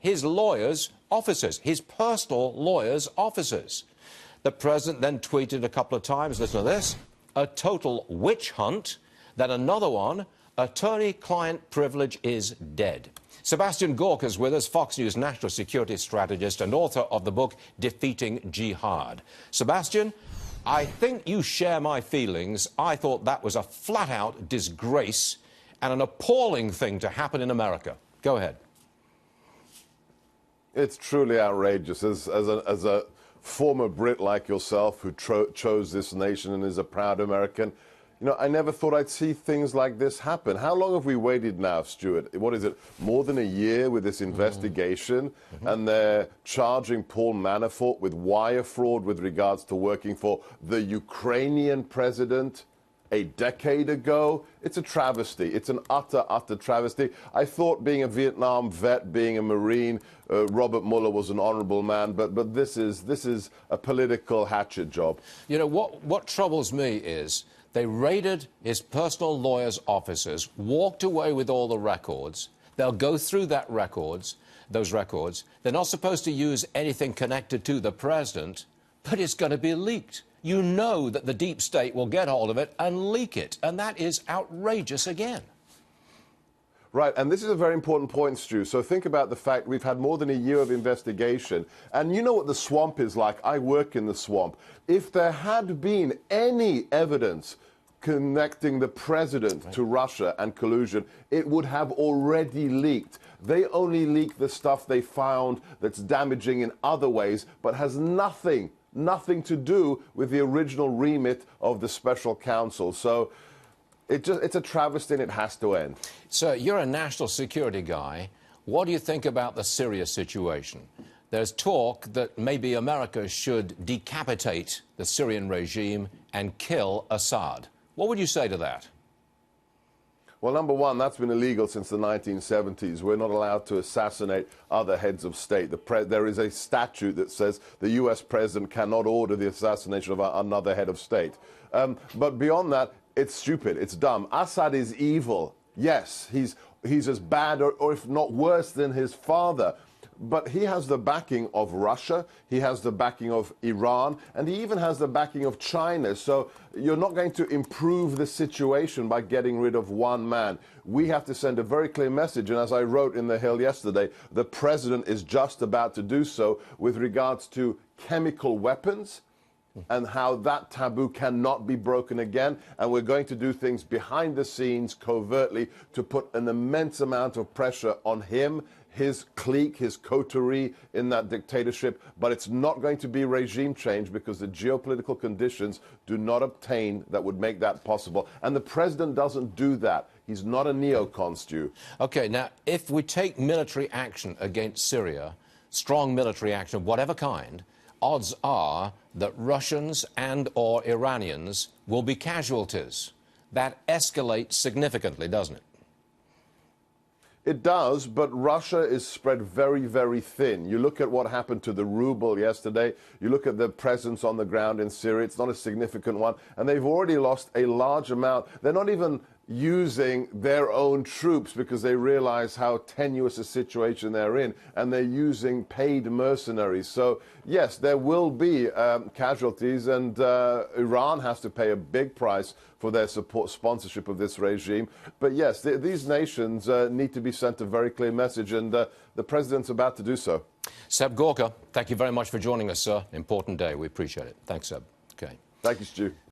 his lawyers' offices, his personal lawyers' offices. The president then tweeted a couple of times, listen to this, a total witch hunt. Then another one, attorney-client privilege is dead. Sebastian Gorka is with us, Fox News national security strategist and author of the book Defeating Jihad. Sebastian, I think you share my feelings. I thought that was a flat-out disgrace and an appalling thing to happen in America. Go ahead. It's truly outrageous. As a former Brit like yourself who chose this nation and is a proud American, you know, I never thought I'd see things like this happen. How long have we waited now, Stuart? What is it, more than a year with this investigation? And they're charging Paul Manafort with wire fraud with regards to working for the Ukrainian president a decade ago. It's a travesty. It's an utter travesty. I thought being a Vietnam vet, being a Marine, Robert Muller was an honorable man, but this is a political hatchet job. You know, what troubles me is they raided his personal lawyer's offices, walked away with all the records. They'll go through those records. They're not supposed to use anything connected to the president, but it's going to be leaked. You know that the deep state will get hold of it and leak it, and that is outrageous again. Right, and this is a very important point, Stu. So think about the fact we've had more than a year of investigation, and you know what the swamp is like. I work in the swamp. If there had been any evidence connecting the president to Russia and collusion, it would have already leaked. They only leak the stuff they found that's damaging in other ways, but has nothing to do with the original remit of the special counsel. So it's a travesty and it has to end. So you're a national security guy. What do you think about the Syria situation? There's talk that maybe America should decapitate the Syrian regime and kill Assad. What would you say to that? Well, number one, that's been illegal since the 1970s. We're not allowed to assassinate other heads of state. There is a statute that says the U.S. president cannot order the assassination of another head of state. But beyond that, it's stupid. It's dumb. Assad is evil. Yes, he's as bad or if not worse than his father. But he has the backing of Russia, he has the backing of Iran, and he even has the backing of China. So you're not going to improve the situation by getting rid of one man. We have to send a very clear message, and as I wrote in The Hill yesterday, the president is just about to do so with regards to chemical weapons and how that taboo cannot be broken again. And we're going to do things behind the scenes, covertly, to put an immense amount of pressure on him, his clique, his coterie in that dictatorship. But it's not going to be regime change because the geopolitical conditions do not obtain that would make that possible. And the president doesn't do that. He's not a neocon, Stu. OK, now, if we take military action against Syria, strong military action of whatever kind, odds are that Russians and or Iranians will be casualties. That escalates significantly, doesn't it? It does, but Russia is spread very thin. You look at what happened to the ruble yesterday. You look at the presence on the ground in Syria. It's not a significant one. And they've already lost a large amount. They're not even using their own troops because they realize how tenuous a situation they're in, and they're using paid mercenaries. So yes, there will be casualties, and Iran has to pay a big price for their sponsorship of this regime. But yes, these nations need to be sent a very clear message, and the president's about to do so. Seb Gorka, thank you very much for joining us, sir. Important day. We appreciate it. Thanks, Seb. Okay. Thank you, Stu.